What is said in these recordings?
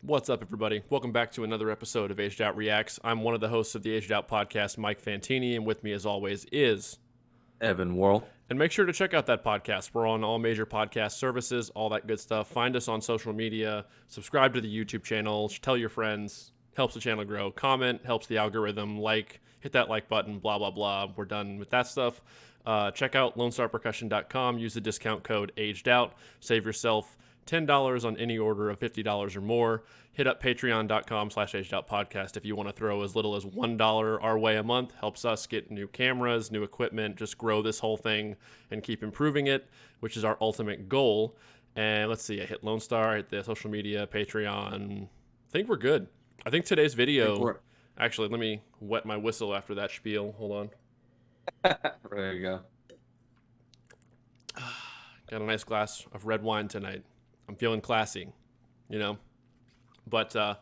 What's up, everybody? Welcome back to another episode of Aged Out Reacts. I'm one of the hosts of the Aged Out podcast, Mike Fantini, and with me, as always, is Evan Worrell. And make sure to check out that podcast. We're on all major podcast services, all that good stuff. Find us on social media. Subscribe to the YouTube channel. Tell your friends. Helps the channel grow. Comment. Helps the algorithm. Hit that like button. Blah, blah, blah. We're done with that stuff. Check out LoneStarPercussion.com. Use the discount code AgedOut. Save yourself $10 on any order of $50 or more. Hit up patreon.com/agedoutpodcast if you want to throw as little as $1 our way a month. Helps us get new cameras, new equipment, just grow this whole thing and keep improving it, which is our ultimate goal. And let's see, I hit Lone Star, I hit the social media, Patreon. I think we're good. I think today's video, actually, let me wet my whistle after that spiel. Hold on. There you go. Got a nice glass of red wine tonight. I'm feeling classy, you know. But I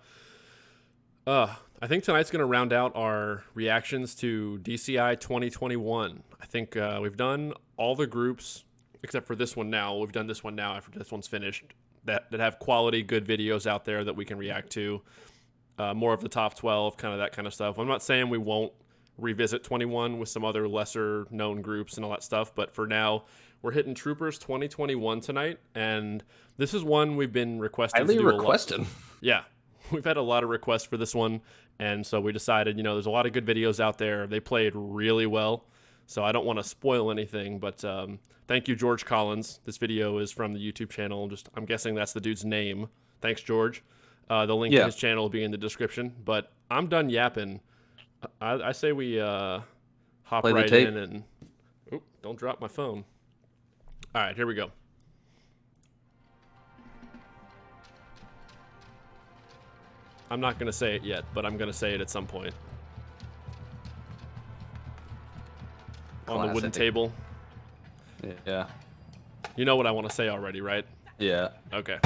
think tonight's going to round out our reactions to DCI 2021. I think we've done all the groups except for this one now. We've done this one now after this one's finished that have quality, good videos out there that we can react to. More of the top 12, kind of that kind of stuff. I'm not saying we won't revisit 21 with some other lesser known groups and all that stuff, but for now, we're hitting Troopers 2021 tonight, and this is one we've been requested highly to do requested. A lot. Yeah, we've had a lot of requests for this one, and so we decided, there's a lot of good videos out there. They played really well, so I don't want to spoil anything, but thank you, George Collins. This video is from the YouTube channel. I'm guessing that's the dude's name. Thanks, George. The link to his channel will be in the description, but I'm done yapping. I say we hop Play right in and... Oop, don't drop my phone. All right, here we go. I'm not going to say it yet, but I'm going to say it at some point. Classic. On the wooden table. Yeah. You know what I want to say already, right? Yeah. Okay.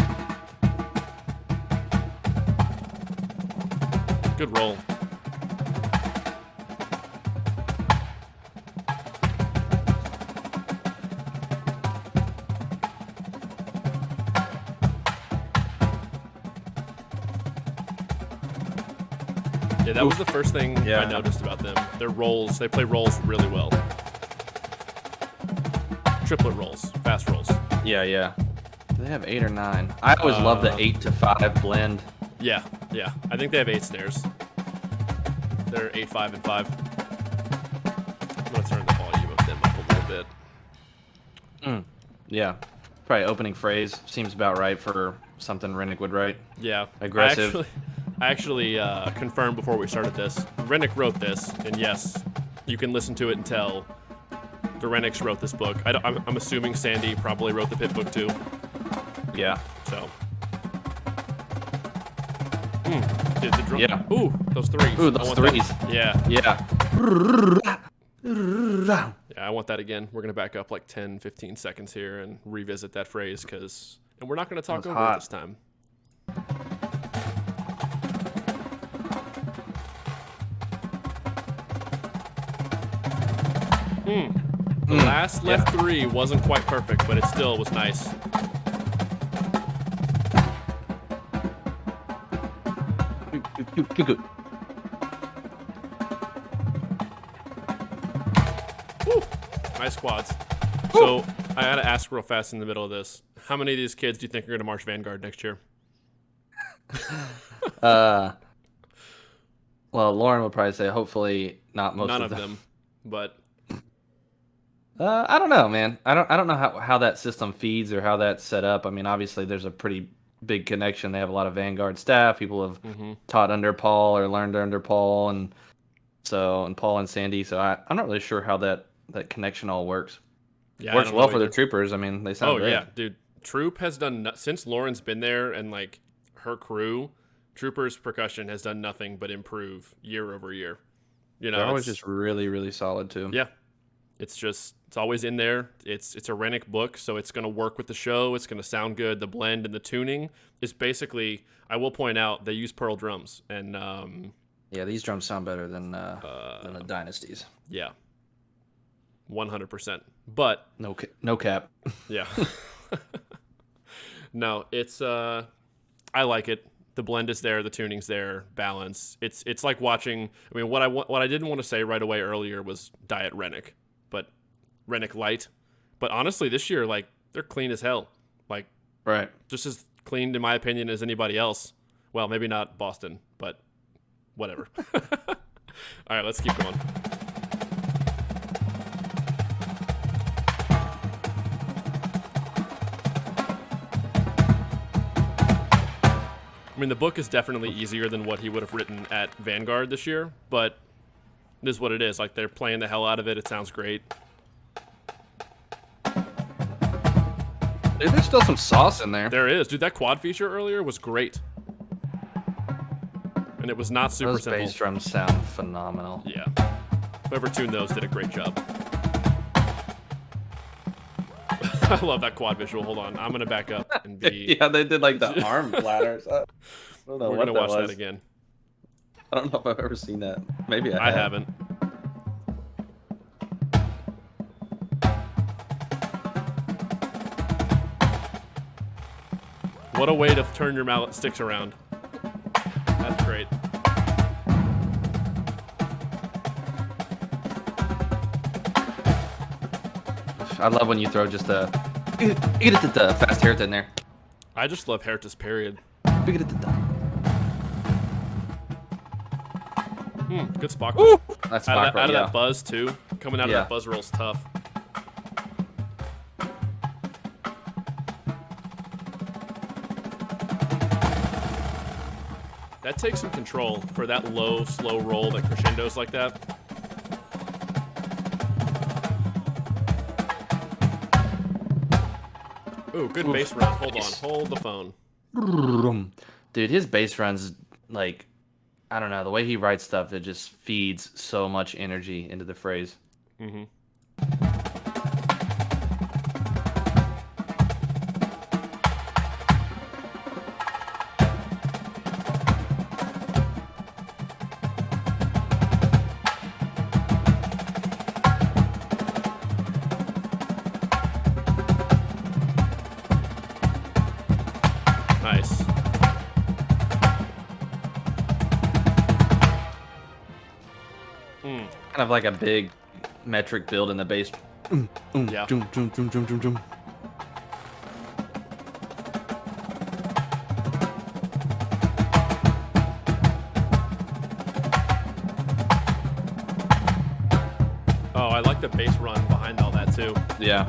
Good roll. Yeah, that was the first thing I noticed about them. Their rolls, they play rolls really well. Triplet rolls, fast rolls. Yeah. Do they have 8 or 9? I always love the 8 to 5 blend. Yeah. I think they have 8 snares. They're 8, 5, and 5. I'm gonna turn the volume of them up a little bit. Yeah. Probably opening phrase seems about right for something Rennick would write. Yeah. Aggressive. I actually confirmed before we started this. Rennick wrote this, and yes, you can listen to it and tell the Rennicks wrote this book. I'm assuming Sandy probably wrote the Pit book too. Yeah. So. Did the drum? Yeah. Ooh, those threes. Ooh, those threes. Yeah. Yeah. Yeah, I want that again. We're going to back up like 10, 15 seconds here and revisit that phrase and we're not going to talk over it this time. The last left 3 wasn't quite perfect, but it still was nice. Woo. Nice quads. So I gotta ask real fast in the middle of this: how many of these kids do you think are gonna march Vanguard next year? Well, Lauren would probably say hopefully not most None of them. But I don't know, man. I don't know how that system feeds or how that's set up. I mean, obviously there's a pretty big connection. They have a lot of Vanguard staff. People have taught under Paul or learned under Paul, and Paul and Sandy. So I'm not really sure how that connection all works. Yeah, works well for the Troopers. I mean, they sound great. Yeah, dude. Troop has done since Lauren's been there, and like her crew, Troopers percussion has done nothing but improve year over year. They're always just really, really solid too. Yeah. It's always in there. It's a Rennick book, so it's going to work with the show. It's going to sound good. The blend and the tuning is basically, I will point out, they use Pearl drums. And yeah, these drums sound better than the Dynasties. Yeah. 100%. But no cap. Yeah. No, it's I like it. The blend is there, the tuning's there, balance. It's like watching. I mean, what I didn't want to say right away earlier was Diet Rennick, but Rennick Light. But honestly, this year, like, they're clean as hell. Like, Right. just as clean, in my opinion, as anybody else. Well, maybe not Boston, but whatever. All right, let's keep going. I mean, the book is definitely easier than what he would have written at Vanguard this year, but it is what it is. Like, they're playing the hell out of it. It sounds great. Dude, there's still some sauce in there. There is. Dude, that quad feature earlier was great. And it was not super Those simple. bass drums sound phenomenal. Yeah. Whoever tuned those did a great job. I love that quad visual. Hold on. I'm going to back up and be... Yeah, they did like the arm bladders. I don't know We're what going to watch was. that again. I don't know if I've ever seen that. Maybe I haven't. What a way to turn your mallet sticks around. That's great. I love when you throw just a the fast hair in there. I just love Herta's period. Good spot. That's Out of yeah. that buzz, too. Coming out of Yeah. that buzz roll's tough. That takes some control for that low, slow roll that crescendos like that. Ooh, good bass run. Hold on. Hold the phone. Dude, his bass runs, like, I don't know, the way he writes stuff, it just feeds so much energy into the phrase. Mm-hmm. Nice. Kind of like a big metric build in the bass. Yeah. Oh, I like the bass run behind all that too. Yeah.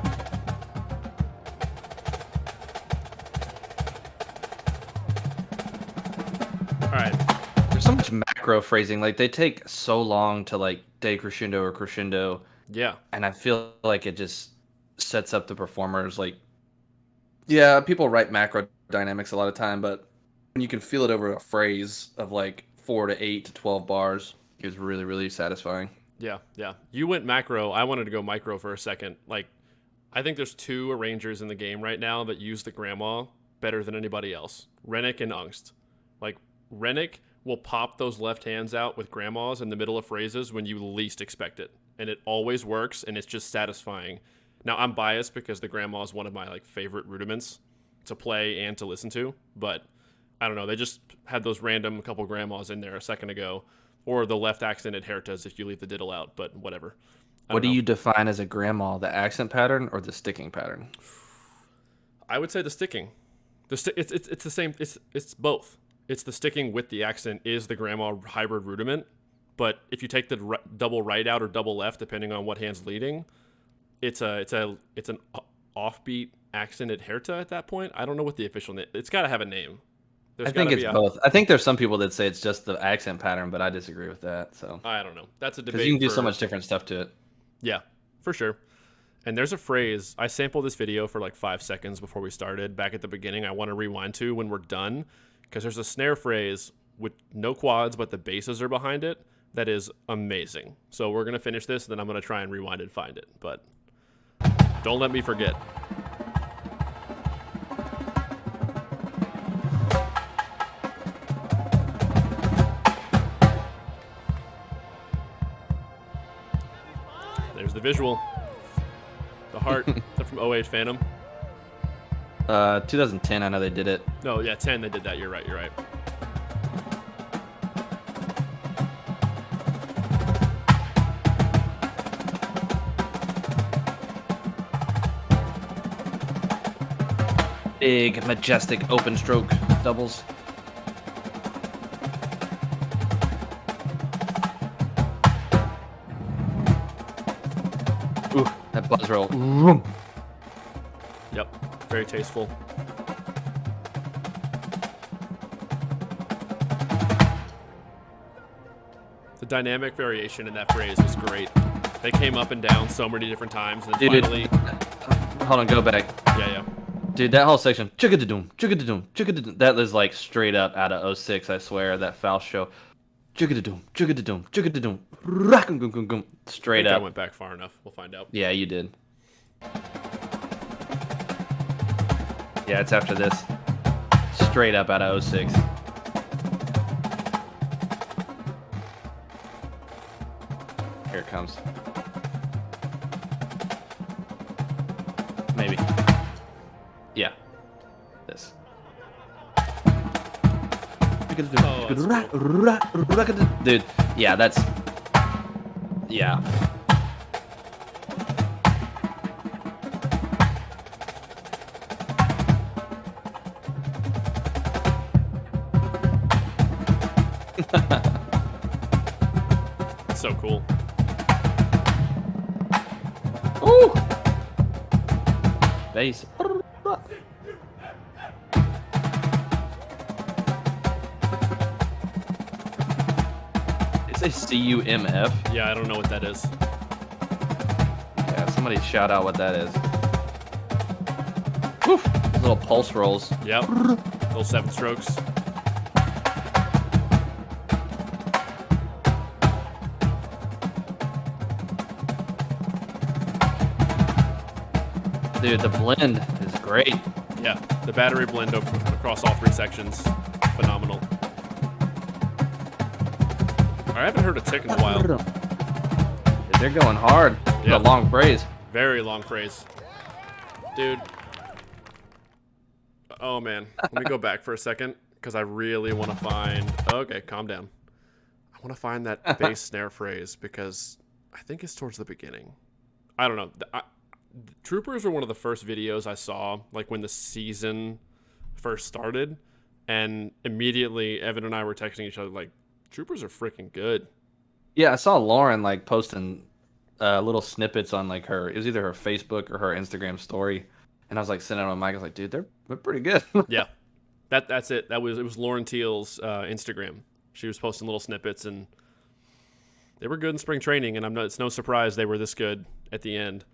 All right. There's so much macro phrasing. Like, they take so long to, like, decrescendo or crescendo. Yeah. And I feel like it just sets up the performers. Like, yeah, people write macro dynamics a lot of time, but when you can feel it over a phrase of like 4 to 8 to 12 bars, it was really, really satisfying. Yeah, yeah. You went macro. I wanted to go micro for a second. Like, I think there's two arrangers in the game right now that use the grandma better than anybody else. Rennick and Ungst. Like, Rennick will pop those left hands out with grandmas in the middle of phrases when you least expect it. And it always works, and it's just satisfying. Now, I'm biased because the grandma is one of my like favorite rudiments to play and to listen to, but I don't know. They just had those random couple grandmas in there a second ago, or the left accented Hertas if you leave the diddle out, but whatever. What do you define as a grandma? The accent pattern or the sticking pattern? I would say the sticking. It's the same. It's both. It's the sticking with the accent is the grandma hybrid rudiment, but if you take the double right out or double left, depending on what hand's leading, it's an offbeat accented Herta at that point. I don't know what the official name. It's got to have a name. I think it's both. I think there's some people that say it's just the accent pattern, but I disagree with that. So I don't know. That's a debate. Because you can do so much different stuff to it. Yeah, for sure. And there's a phrase. I sampled this video for like 5 seconds before we started. Back at the beginning, I want to rewind to when we're done, because there's a snare phrase with no quads, but the basses are behind it. That is amazing. So we're gonna finish this, and then I'm gonna try and rewind and find it. But don't let me forget. There's the visual. The heart. Is that from 08 Phantom? 2010, I know they did it. No, yeah, 10 they did that. You're right. Big, majestic, open stroke doubles. Ooh, that buzz roll. Yep, very tasteful. The dynamic variation in that phrase was great. They came up and down so many different times, and then finally... Hold on, go back. Yeah. Dude, that whole section, chugga-da-doom, chugga-da-doom, chugga-da-doom, that is like straight up out of '06, I swear, that Faust show. Chugga-da-doom, chugga-da-doom, chugga-da-doom, rock-a-goom-goom-goom, straight I up. I went back far enough. We'll find out. Yeah, you did. Yeah, it's after this. Straight up out of '06. Here it comes. Maybe. Yeah. This. Dude, yeah, that's... Yeah. So cool. Ooh! Bass. It's a CUMF. Yeah, I don't know what that is. Yeah, somebody shout out what that is. Woof! Little pulse rolls. Yep. Little 7 strokes. Dude, the blend is great. Yeah, the battery blend across all 3 sections, phenomenal. I haven't heard a tick in a while. Dude, they're going hard. Yeah. A long phrase. Very long phrase. Dude. Oh, man. Let me go back for a second, because I really want to find... Okay, calm down. I want to find that bass snare phrase, because I think it's towards the beginning. I don't know. Troopers were one of the first videos I saw, like when the season first started, and immediately Evan and I were texting each other like, Troopers are freaking good. Yeah, I saw Lauren like posting little snippets on like it was either her Facebook or her Instagram story, and I was like sending out on Mike. I was like, dude, they're pretty good. Yeah, that's it. It was Lauren Teal's Instagram. She was posting little snippets, and they were good in spring training, and it's no surprise they were this good at the end.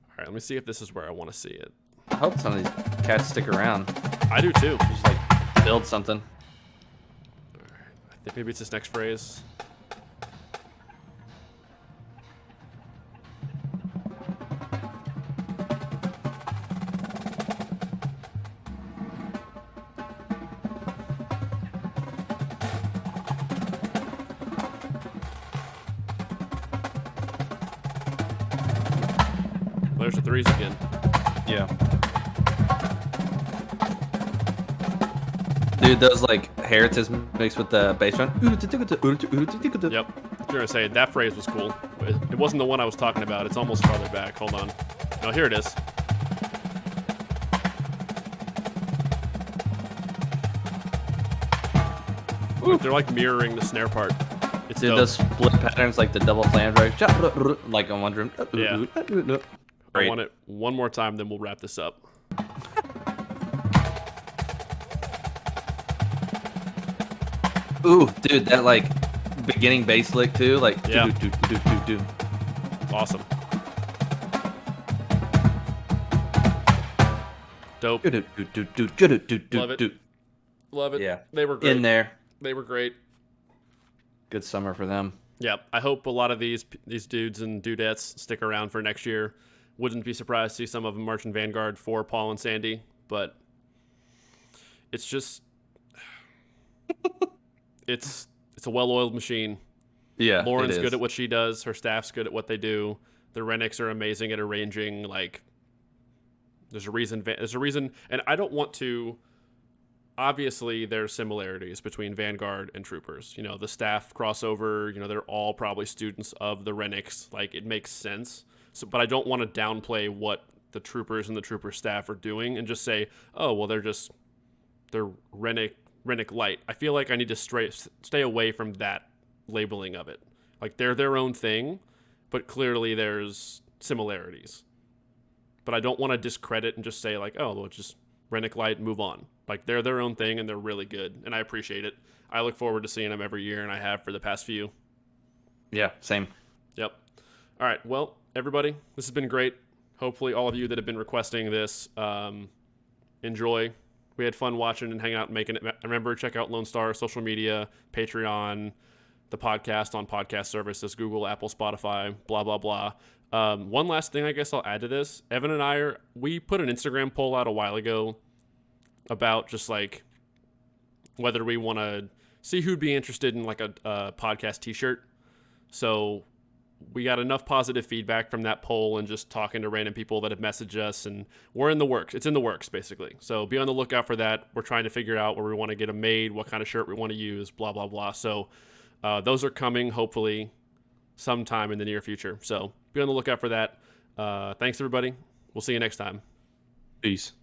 All right, let me see if this is where I want to see it. I hope some of these cats stick around. I do too. Just like build something. All right, I think maybe it's this next phrase. There's the 3s again. Yeah. Dude, those like heritage mixed with the bass drum. Yep. You're gonna say that phrase was cool. It wasn't the one I was talking about. It's almost farther back. Hold on. No, here it is. They're like mirroring the snare part. It's Dude, dope. those split patterns like the double flange right, like on one drum. Yeah. I Great. want it one more time, then we'll wrap this up. Ooh, dude, that like beginning bass lick too, like Yeah. do. Awesome. Dope. Love it. Love it. Yeah. They were great. In there. They were great. Good summer for them. Yeah, I hope a lot of these dudes and dudettes stick around for next year. Wouldn't be surprised to see some of them march in Vanguard for Paul and Sandy, but it's just it's a well-oiled machine. Yeah, Lauren's good at what she does. Her staff's good at what they do. The Rennicks are amazing at arranging. Like, there's a reason, and I don't want to. Obviously, there's similarities between Vanguard and Troopers. You know, the staff crossover. You know, they're all probably students of the Rennicks. Like, it makes sense. So, but I don't want to downplay what the troopers and the trooper staff are doing and just say, oh, well, they're Rennick light. I feel like I need to stay away from that labeling of it. Like, they're their own thing, but clearly there's similarities. But I don't want to discredit and just say, like, oh, well, just Rennick light, move on. Like, they're their own thing and they're really good, and I appreciate it. I look forward to seeing them every year, and I have for the past few. Yeah, same. Yep. All right. Well, everybody, this has been great. Hopefully, all of you that have been requesting this enjoy. We had fun watching and hanging out and making it. Remember, check out Lone Star social media, Patreon, the podcast on podcast services, Google, Apple, Spotify, blah, blah, blah. One last thing I guess I'll add to this. Evan and I we put an Instagram poll out a while ago about just like whether we want to see who'd be interested in like a podcast t-shirt. So we got enough positive feedback from that poll and just talking to random people that have messaged us, and we're in the works. It's in the works, basically. So be on the lookout for that. We're trying to figure out where we want to get them made, what kind of shirt we want to use, blah, blah, blah. So those are coming, hopefully, sometime in the near future. So be on the lookout for that. Thanks, everybody. We'll see you next time. Peace.